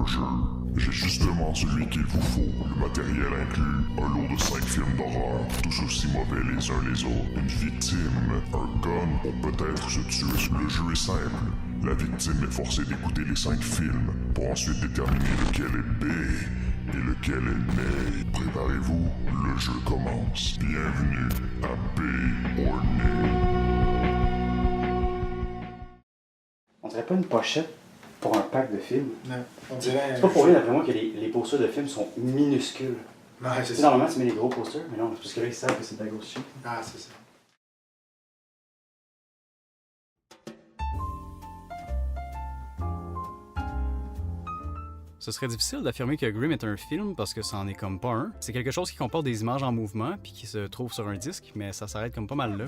le jeu. J'ai justement celui qu'il vous faut. Le matériel inclut un lot de 5 films d'horreur, tous aussi mauvais les uns les autres. Une victime, un gun pour peut-être se tuer. Le jeu est simple. La victime est forcée d'écouter les 5 films pour ensuite déterminer lequel est B et lequel est Nay. Préparez-vous, le jeu commence. Bienvenue à B or Nay. On dirait pas une pochette pour un pack de films. Non, on dirait. C'est pas pour rien, d'après moi, que les posters de films sont minuscules. Ouais, c'est Tu sais, ça. normalement, tu mets les gros posters, mais non, parce que là, ils savent que c'est de la grosse shit. Ah, c'est ça. Ce serait difficile d'affirmer que Grimm est un film parce que ça en est comme pas un. C'est quelque chose qui comporte des images en mouvement puis qui se trouve sur un disque, mais ça s'arrête comme pas mal là.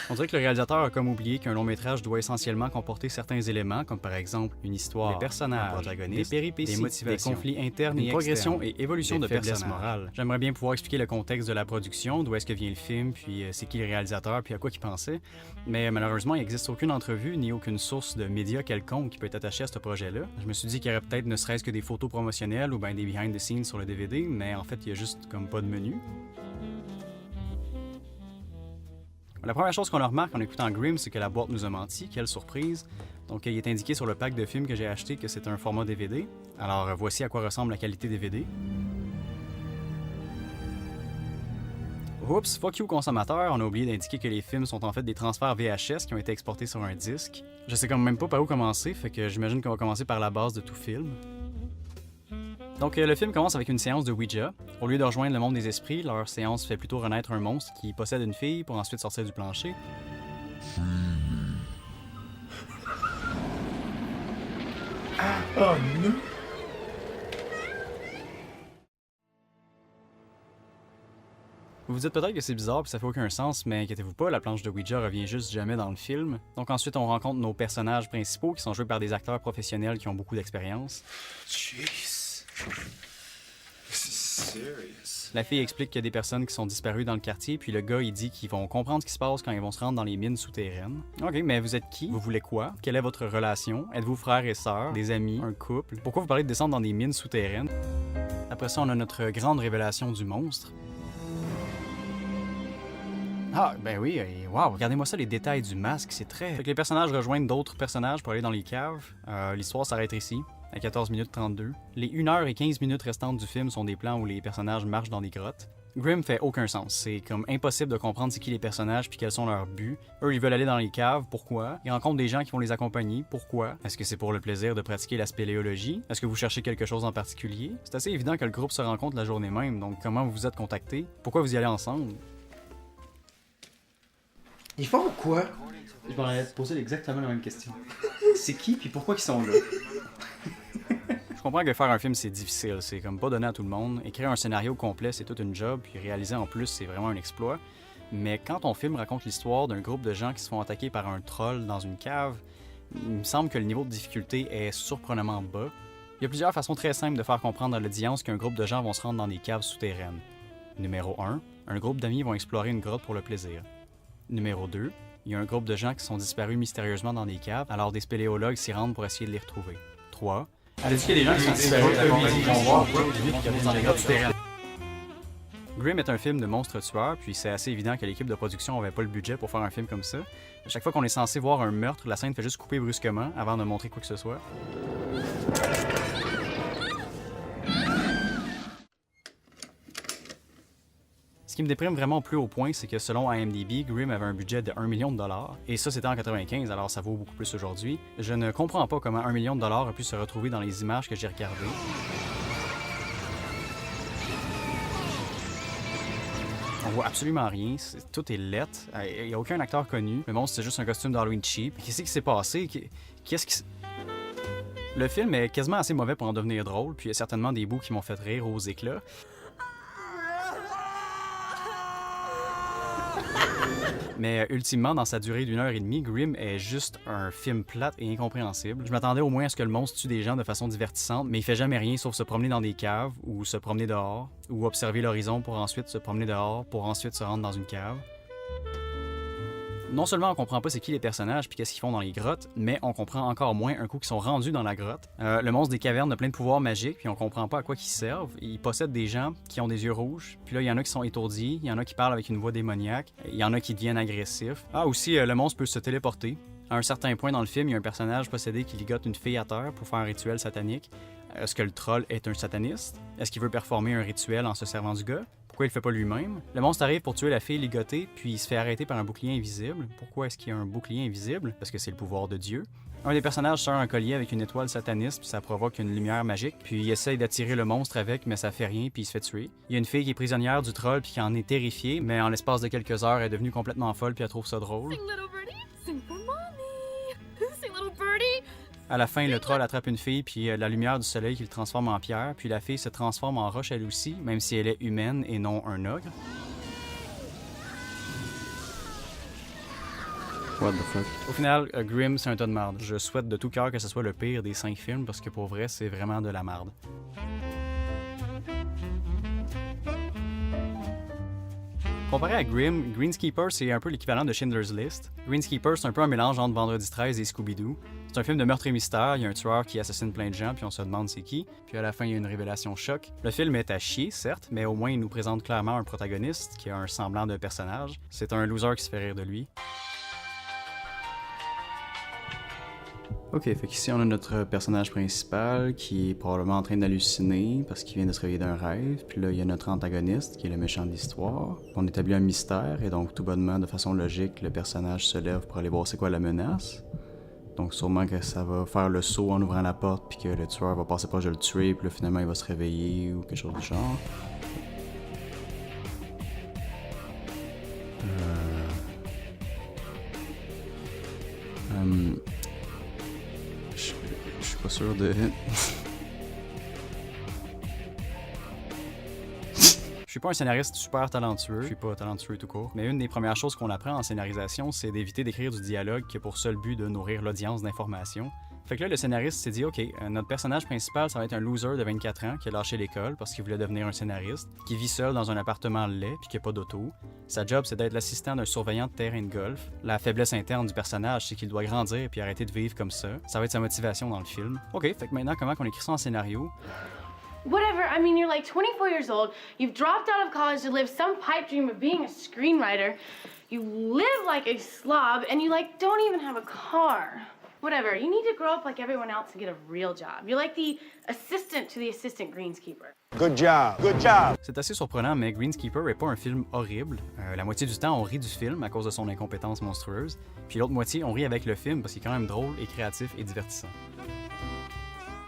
On dirait que le réalisateur a comme oublié qu'un long métrage doit essentiellement comporter certains éléments, comme par exemple une histoire, des personnages, un protagoniste, des péripéties, des motivations, des conflits internes et progression et évolution de faiblesse morale. J'aimerais bien pouvoir expliquer le contexte de la production, d'où est-ce que vient le film, puis c'est qui le réalisateur, puis à quoi il pensait. Mais malheureusement, il n'existe aucune entrevue ni aucune source de médias quelconque qui peut être attachée à ce projet-là. Je me suis dit qu'il y aurait peut-être ne serait-ce que des photos promotionnelles ou bien des behind the scenes sur le DVD, mais en fait, il y a juste comme pas de menu. La première chose qu'on remarque en écoutant Grimm, c'est que la boîte nous a menti. Quelle surprise! Donc, il est indiqué sur le pack de films que j'ai acheté que c'est un format DVD. Alors, voici à quoi ressemble la qualité DVD. Oups, fuck you consommateur, on a oublié d'indiquer que les films sont en fait des transferts VHS qui ont été exportés sur un disque. Je sais quand même pas par où commencer, fait que j'imagine qu'on va commencer par la base de tout film. Donc, le film commence avec une séance de Ouija. Au lieu de rejoindre le monde des esprits, leur séance fait plutôt renaître un monstre qui possède une fille pour ensuite sortir du plancher. Oh non! Vous vous dites peut-être que c'est bizarre et ça fait aucun sens, mais inquiétez-vous pas, la planche de Ouija revient juste jamais dans le film. Donc ensuite, on rencontre nos personnages principaux qui sont joués par des acteurs professionnels qui ont beaucoup d'expérience. Jeez. This is serious. La fille explique qu'il y a des personnes qui sont disparues dans le quartier, puis le gars, il dit qu'ils vont comprendre ce qui se passe quand ils vont se rendre dans les mines souterraines. Ok, mais vous êtes qui? Vous voulez quoi? Quelle est votre relation? Êtes-vous frères et sœurs? Des amis? Un couple? Pourquoi vous parlez de descendre dans des mines souterraines? Après ça, on a notre grande révélation du monstre. Ah, ben oui, et wow, regardez-moi ça, les détails du masque, c'est très... Fait que les personnages rejoignent d'autres personnages pour aller dans les caves. L'histoire s'arrête ici, à 14 minutes 32. Les 1 heure et 15 minutes restantes du film sont des plans où les personnages marchent dans des grottes. Grimm fait aucun sens, c'est comme impossible de comprendre c'est qui les personnages puis quels sont leurs buts. Eux, ils veulent aller dans les caves, pourquoi? Ils rencontrent des gens qui vont les accompagner, pourquoi? Est-ce que c'est pour le plaisir de pratiquer la spéléologie? Est-ce que vous cherchez quelque chose en particulier? C'est assez évident que le groupe se rencontre la journée même, donc comment vous vous êtes contactés? Pourquoi vous y allez ensemble? Ils font quoi? Je m'en allais te poser exactement la même question. C'est qui, puis pourquoi ils sont là? Je comprends que faire un film, c'est difficile. C'est comme pas donné à tout le monde. Écrire un scénario complet, c'est toute une job, puis réaliser en plus, c'est vraiment un exploit. Mais quand ton film raconte l'histoire d'un groupe de gens qui se font attaquer par un troll dans une cave, il me semble que le niveau de difficulté est surprenamment bas. Il y a plusieurs façons très simples de faire comprendre à l'audience qu'un groupe de gens vont se rendre dans des caves souterraines. Numéro 1, un groupe d'amis vont explorer une grotte pour le plaisir. Numéro 2, il y a un groupe de gens qui sont disparus mystérieusement dans des caves, alors des spéléologues s'y rendent pour essayer de les retrouver. 3, Elle a dit qu'il y a des gens qui sont disparus, ils vont voir pourquoi, puis vite, qu'ils dans les grottes souterraines. Grimm est un film de monstres tueurs, puis c'est assez évident que l'équipe de production n'avait pas le budget pour faire un film comme ça. À chaque fois qu'on est censé voir un meurtre, la scène fait juste couper brusquement avant de montrer quoi que ce soit. Ce qui me déprime vraiment au plus haut point, c'est que selon IMDb, Grimm avait un budget de 1 million de dollars. Et ça, c'était en 95, alors ça vaut beaucoup plus aujourd'hui. Je ne comprends pas comment 1 million de dollars a pu se retrouver dans les images que j'ai regardées. On voit absolument rien, tout est lettre, il n'y a aucun acteur connu. Le monstre, c'est juste un costume d'Halloween cheap. Qu'est-ce qui s'est passé? Qu'est-ce qui... Le film est quasiment assez mauvais pour en devenir drôle, puis il y a certainement des bouts qui m'ont fait rire aux éclats. Mais ultimement, dans sa durée d'1 heure et demie, Grimm est juste un film plate et incompréhensible. Je m'attendais au moins à ce que le monstre tue des gens de façon divertissante, mais il fait jamais rien sauf se promener dans des caves, ou se promener dehors, ou observer l'horizon pour ensuite se promener dehors, pour ensuite se rendre dans une cave. Non seulement on comprend pas c'est qui les personnages puis qu'est-ce qu'ils font dans les grottes, mais on comprend encore moins un coup qu'ils sont rendus dans la grotte. Le monstre des cavernes a plein de pouvoirs magiques puis on comprend pas à quoi ils servent. Ils possèdent des gens qui ont des yeux rouges, puis là il y en a qui sont étourdis, il y en a qui parlent avec une voix démoniaque, il y en a qui deviennent agressifs. Ah aussi, le monstre peut se téléporter. À un certain point dans le film, il y a un personnage possédé qui ligote une fille à terre pour faire un rituel satanique. Est-ce que le troll est un sataniste? Est-ce qu'il veut performer un rituel en se servant du gars? Pourquoi il le fait pas lui-même? Le monstre arrive pour tuer la fille ligotée, puis il se fait arrêter par un bouclier invisible. Pourquoi est-ce qu'il y a un bouclier invisible? Parce que c'est le pouvoir de Dieu. Un des personnages sort un collier avec une étoile sataniste, puis ça provoque une lumière magique, puis il essaye d'attirer le monstre avec, mais ça fait rien, puis il se fait tuer. Il y a une fille qui est prisonnière du troll, puis qui en est terrifiée, mais en l'espace de quelques heures, elle est devenue complètement folle, puis elle trouve ça drôle. Sing, little birdie, sing for mommy. Sing, little birdie. À la fin, le troll attrape une fille, puis la lumière du soleil qui le transforme en pierre, puis la fille se transforme en roche elle aussi, même si elle est humaine et non un ogre. What the fuck? Au final, Grimm, c'est un tas de marde. Je souhaite de tout cœur que ce soit le pire des 5 films, parce que pour vrai, c'est vraiment de la marde. Comparé à Grimm, Greenskeeper, c'est un peu l'équivalent de Schindler's List. Greenskeeper, c'est un peu un mélange entre Vendredi 13 et Scooby-Doo. C'est un film de meurtre et mystère, il y a un tueur qui assassine plein de gens, puis on se demande c'est qui. Puis à la fin, il y a une révélation choc. Le film est à chier, certes, mais au moins il nous présente clairement un protagoniste qui a un semblant de personnage. C'est un loser qui se fait rire de lui. Ok, fait qu'ici on a notre personnage principal qui est probablement en train d'halluciner parce qu'il vient de se réveiller d'un rêve. Puis là, il y a notre antagoniste qui est le méchant de l'histoire. On établit un mystère et donc tout bonnement, de façon logique, le personnage se lève pour aller voir c'est quoi la menace. Donc sûrement que ça va faire le saut en ouvrant la porte puis que le tueur va passer proche de le tuer puis là finalement il va se réveiller ou quelque chose du genre. Je suis pas sûr de... Je suis pas un scénariste super talentueux, je suis pas talentueux tout court, mais une des premières choses qu'on apprend en scénarisation, c'est d'éviter d'écrire du dialogue qui a pour seul but de nourrir l'audience d'informations. Fait que là, le scénariste s'est dit, OK, notre personnage principal, ça va être un loser de 24 ans qui a lâché l'école parce qu'il voulait devenir un scénariste, qui vit seul dans un appartement laid puis qui a pas d'auto. Sa job, c'est d'être l'assistant d'un surveillant de terrain de golf. La faiblesse interne du personnage, c'est qu'il doit grandir puis arrêter de vivre comme ça. Ça va être sa motivation dans le film. OK, fait que maintenant, comment on écrit ça en scénario? Whatever, I mean, you're like 24 years old, you've dropped out of college to live some pipe dream of being a screenwriter, you live like a slob, and you like don't even have a car. Whatever, you need to grow up like everyone else and get a real job. You're like the assistant to the assistant greenskeeper. Good job. Good job. C'est assez surprenant, mais Greenskeeper est pas un film horrible. La moitié du temps, on rit du film à cause de son incompétence monstrueuse, puis l'autre moitié, on rit avec le film parce qu'il est quand même drôle et créatif et divertissant.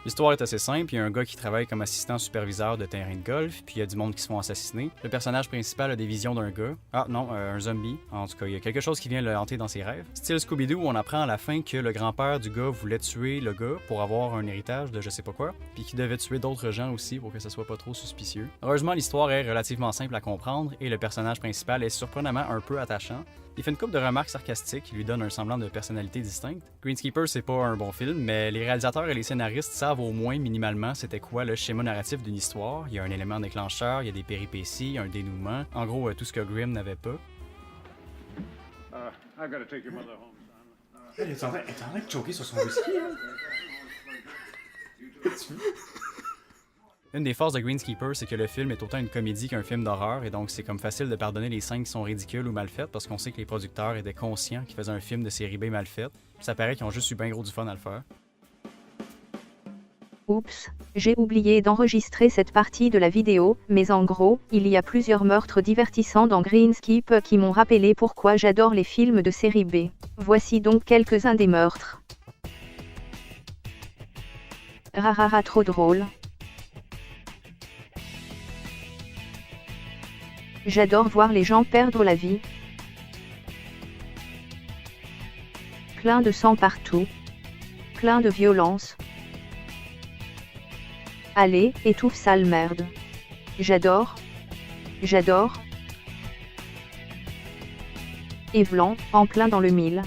L'histoire est assez simple, il y a un gars qui travaille comme assistant superviseur de terrain de golf, puis il y a du monde qui se font assassiner. Le personnage principal a des visions d'un gars. Ah non, un zombie. En tout cas, il y a quelque chose qui vient le hanter dans ses rêves. Style Scooby-Doo, on apprend à la fin que le grand-père du gars voulait tuer le gars pour avoir un héritage de je sais pas quoi, puis qu'il devait tuer d'autres gens aussi pour que ça soit pas trop suspicieux. Heureusement, l'histoire est relativement simple à comprendre, et le personnage principal est surprenamment un peu attachant. Il fait une couple de remarques sarcastiques qui lui donnent un semblant de personnalité distincte. Greenskeeper, c'est pas un bon film, mais les réalisateurs et les scénaristes savent au moins minimalement c'était quoi le schéma narratif d'une histoire. Il y a un élément déclencheur, il y a des péripéties, un dénouement. En gros, tout ce que Grimm n'avait pas. I've got to take your mother home, son. Elle est en train de choquer sur son whisky, hein? Une des forces de Greenskeeper, c'est que le film est autant une comédie qu'un film d'horreur, et donc c'est comme facile de pardonner les scènes qui sont ridicules ou mal faites parce qu'on sait que les producteurs étaient conscients qu'ils faisaient un film de série B mal fait. Ça paraît qu'ils ont juste eu bien gros du fun à le faire. Oups, j'ai oublié d'enregistrer cette partie de la vidéo, mais en gros, il y a plusieurs meurtres divertissants dans Greenskip qui m'ont rappelé pourquoi j'adore les films de série B. Voici donc quelques-uns des meurtres. Rarara, trop drôle. J'adore voir les gens perdre la vie. Plein de sang partout. Plein de violence. Allez, étouffe sale merde. J'adore. J'adore. Et blanc, en plein dans le mille.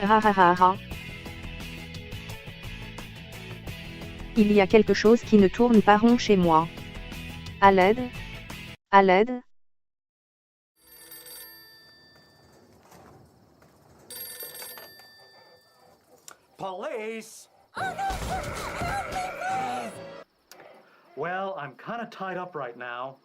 Rararara. Il y a quelque chose qui ne tourne pas rond chez moi. À l'aide. À l'aide. Police! Well, I'm kind of tied up right now.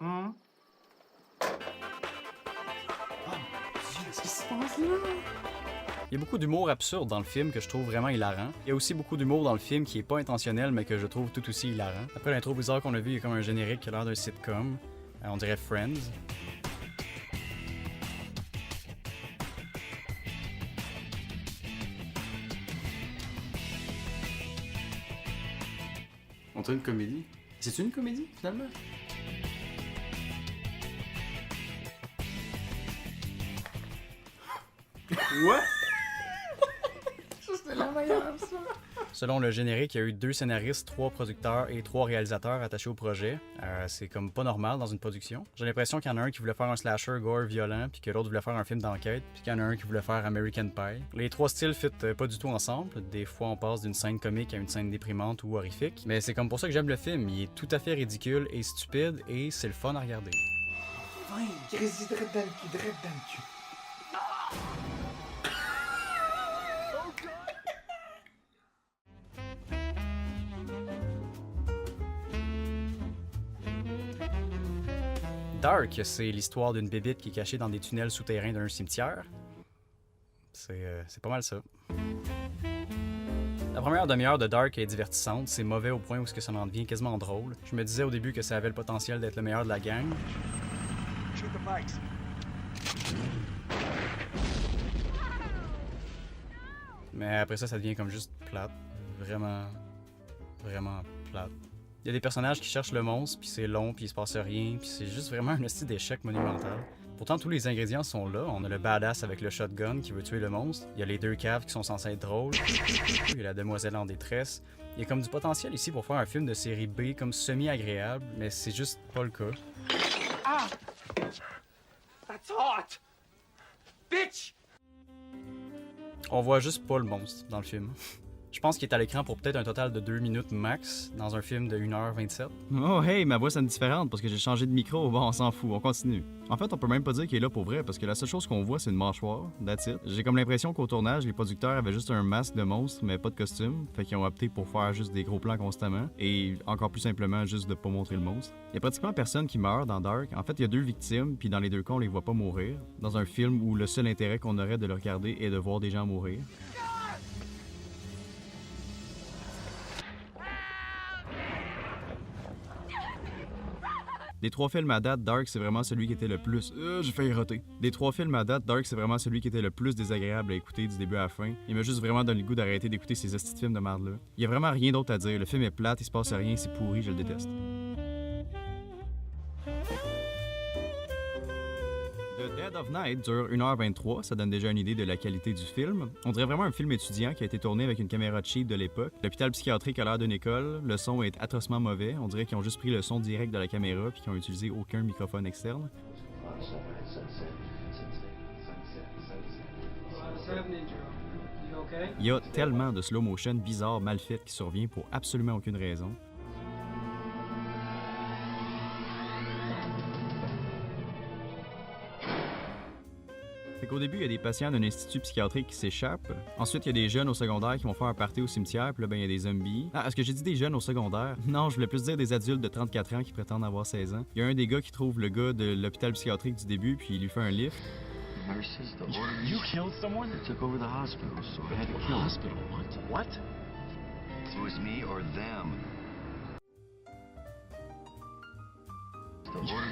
Il y a beaucoup d'humour absurde dans le film que je trouve vraiment hilarant. Il y a aussi beaucoup d'humour dans le film qui est pas intentionnel mais que je trouve tout aussi hilarant. Après l'intro bizarre qu'on a vu, il y a comme un générique qui a l'air d'un sitcom. On dirait Friends. On dirait une comédie. C'est une comédie, finalement? What? C'était la meilleure, ça! Selon le générique, il y a eu 2 scénaristes, 3 producteurs et 3 réalisateurs attachés au projet. C'est comme pas normal dans une production. J'ai l'impression qu'il y en a un qui voulait faire un slasher gore violent, puis que l'autre voulait faire un film d'enquête, puis qu'il y en a un qui voulait faire American Pie. Les 3 styles fit pas du tout ensemble. Des fois, on passe d'une scène comique à une scène déprimante ou horrifique. Mais c'est comme pour ça que j'aime le film. Il est tout à fait ridicule et stupide, et c'est le fun à regarder. Ouais, grésil direct dans le cul. Dark, c'est l'histoire d'une bébite qui est cachée dans des tunnels souterrains d'un cimetière. C'est pas mal ça. La première demi-heure de Dark est divertissante, c'est mauvais au point où ça en devient quasiment drôle. Je me disais au début que ça avait le potentiel d'être le meilleur de la gang. Mais après ça devient comme juste plate. Vraiment plate. Il y a des personnages qui cherchent le monstre, puis c'est long, puis il se passe rien, puis c'est juste vraiment un style d'échec monumental. Pourtant, tous les ingrédients sont là. On a le badass avec le shotgun qui veut tuer le monstre. Il y a les 2 caves qui sont censés être drôles. Il y a la demoiselle en détresse. Il y a comme du potentiel ici pour faire un film de série B comme semi-agréable, mais c'est juste pas le cas. Ah! That's hot! Bitch! On voit juste pas le monstre dans le film. Je pense qu'il est à l'écran pour peut-être un total de 2 minutes max dans un film de 1h27. Oh hey, ma voix sonne différente parce que j'ai changé de micro. Bon, on s'en fout, on continue. En fait, on peut même pas dire qu'il est là pour vrai parce que la seule chose qu'on voit, c'est une mâchoire. That's it. J'ai comme l'impression qu'au tournage, les producteurs avaient juste un masque de monstre mais pas de costume. Fait qu'ils ont opté pour faire juste des gros plans constamment et encore plus simplement juste de pas montrer le monstre. Il y a pratiquement personne qui meurt dans Dark. En fait, il y a 2 victimes puis dans les 2 cas, on les voit pas mourir. Dans un film où le seul intérêt qu'on aurait de le regarder est de voir des gens mourir. Des 3 films à date, Dark, c'est vraiment celui qui était le plus... j'ai failli roter. Des 3 films à date, Dark, c'est vraiment celui qui était le plus désagréable à écouter du début à la fin. Il m'a juste vraiment donné le goût d'arrêter d'écouter ces hosties de films de merde-là. Il y a vraiment rien d'autre à dire. Le film est plate, il se passe rien, c'est pourri, je le déteste. The Dead of Night dure 1h23, ça donne déjà une idée de la qualité du film. On dirait vraiment un film étudiant qui a été tourné avec une caméra cheap de l'époque. L'hôpital psychiatrique a l'air d'une école, le son est atrocement mauvais, on dirait qu'ils ont juste pris le son direct de la caméra puis qu'ils ont utilisé aucun microphone externe. Il y a tellement de slow motion bizarre mal fait qui survient pour absolument aucune raison. Fait qu'au début, il y a des patients d'un institut psychiatrique qui s'échappent. Ensuite, il y a des jeunes au secondaire qui vont faire un party au cimetière, puis là, ben, il y a des zombies. Ah, est-ce que j'ai dit des jeunes au secondaire? Non, je voulais plus dire des adultes de 34 ans qui prétendent avoir 16 ans. Il y a un des gars qui trouve le gars de l'hôpital psychiatrique du début, puis il lui fait un lift. You killed someone? They took over the hospital, so I had to kill them. Hospital? What? It was me or them.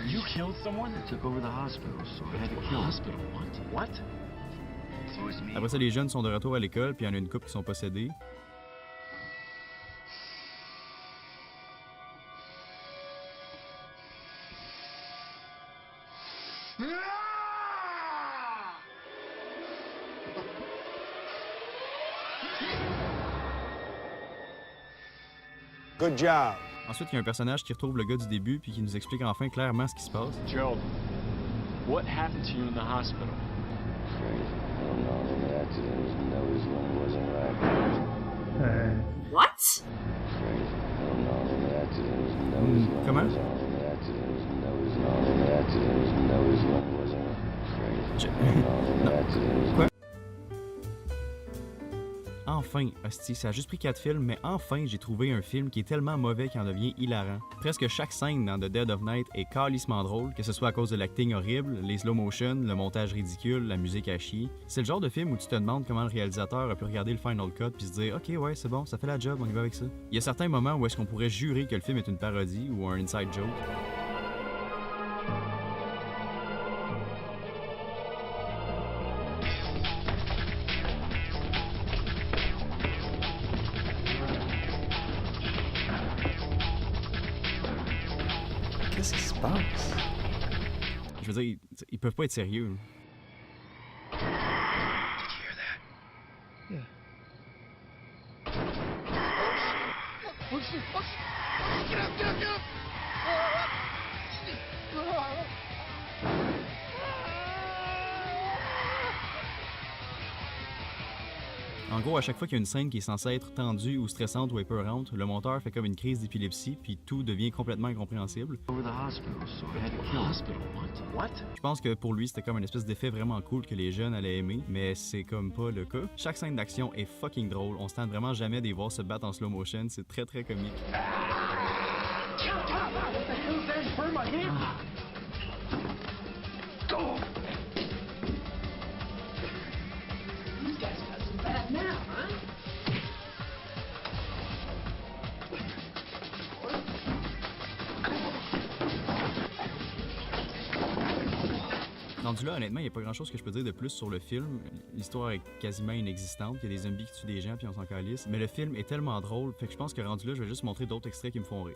You killed someone? They took over the hospital, so I had to kill them. Hospital? What? It was me. Après ça, les jeunes sont de retour à l'école, puis il y en a une couple qui sont possédés. Good job. Ensuite, il y a un personnage qui retrouve le gars du début puis qui nous explique enfin clairement ce qui se passe. Gerald, what happened to you in the hospital? What? Comment? Non. Quoi? enfin, hostie, ça a juste pris 4 films, mais enfin j'ai trouvé un film qui est tellement mauvais qu'il en devient hilarant. Presque chaque scène dans The Dead of Night est calissement drôle, que ce soit à cause de l'acting horrible, les slow motion, le montage ridicule, la musique à chier. C'est le genre de film où tu te demandes comment le réalisateur a pu regarder le Final Cut puis se dire « Ok, ouais, c'est bon, ça fait la job, on y va avec ça ». Il y a certains moments où est-ce qu'on pourrait jurer que le film est une parodie ou un inside joke. Qu'est-ce qui se passe? Je veux dire, ils peuvent pas être sérieux. En gros, à chaque fois qu'il y a une scène qui est censée être tendue ou stressante ou épeurante, le monteur fait comme une crise d'épilepsie puis tout devient complètement incompréhensible. Je pense que pour lui, c'était comme une espèce d'effet vraiment cool que les jeunes allaient aimer, mais c'est comme pas le cas. Chaque scène d'action est fucking drôle, on se tente vraiment jamais de les voir se battre en slow motion, c'est très très comique. Rendu là, honnêtement, il n'y a pas grand chose que je peux dire de plus sur le film. L'histoire est quasiment inexistante. Il y a des zombies qui tuent des gens puis on s'en calisse. Mais le film est tellement drôle, fait que je pense que rendu là, je vais juste montrer d'autres extraits qui me font rire.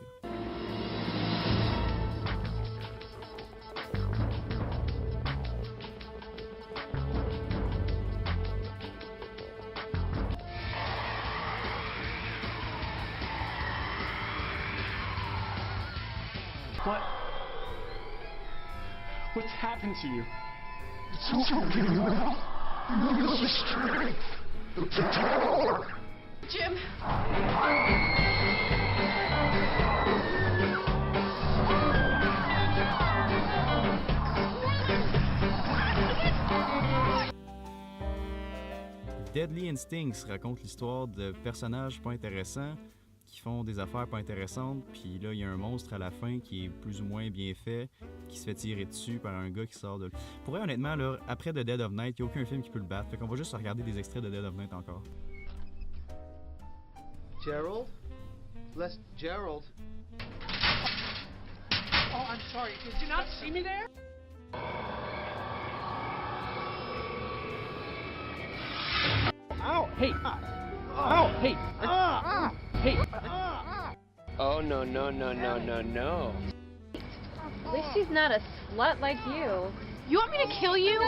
What? What's happened to you? Jim! Deadly Instincts raconte l'histoire de personnages pas intéressants qui font des affaires pas intéressantes, puis là, il y a un monstre à la fin qui est plus ou moins bien fait, qui se fait tirer dessus par un gars qui sort de... Pour vrai, honnêtement, là, après The Dead of Night, il n'y a aucun film qui peut le battre, fait qu'on va juste regarder des extraits de Dead of Night encore. Gerald? Les Gerald. Oh, I'm sorry. Did you not see me there? Ow! Hey! Ow! Hey! Hey! Oh, no. At least she's not a slut like you. You want me to kill you?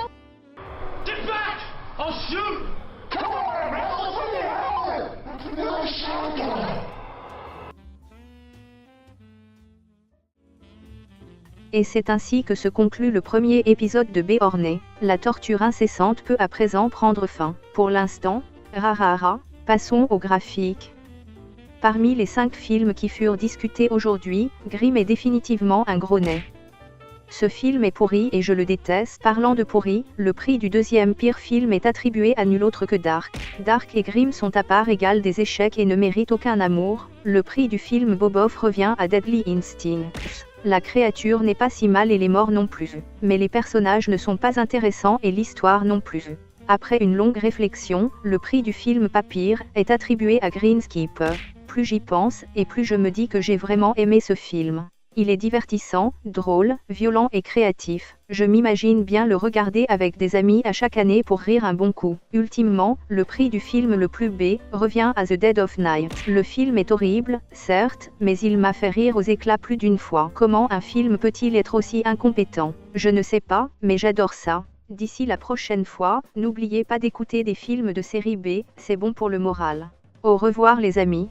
Get back! I'll shoot! Come on, Et c'est ainsi que se conclut le premier épisode de Béornais. La torture incessante peut à présent prendre fin. Pour l'instant, rarara, passons au graphique. Parmi les 5 films qui furent discutés aujourd'hui, Grimm est définitivement un gros nez. Ce film est pourri et je le déteste. Parlant de pourri, le prix du deuxième pire film est attribué à nul autre que Dark. Dark et Grimm sont à part égale des échecs et ne méritent aucun amour. Le prix du film Boboff revient à Deadly Instincts. La créature n'est pas si mal et les morts non plus. Mais les personnages ne sont pas intéressants et l'histoire non plus. Après une longue réflexion, le prix du film pas pire est attribué à Greenskip. Plus j'y pense, et plus je me dis que j'ai vraiment aimé ce film. Il est divertissant, drôle, violent et créatif. Je m'imagine bien le regarder avec des amis à chaque année pour rire un bon coup. Ultimement, le prix du film le plus B revient à The Dead of Night. Le film est horrible, certes, mais il m'a fait rire aux éclats plus d'une fois. Comment un film peut-il être aussi incompétent? Je ne sais pas, mais j'adore ça. D'ici la prochaine fois, n'oubliez pas d'écouter des films de série B, c'est bon pour le moral. Au revoir les amis.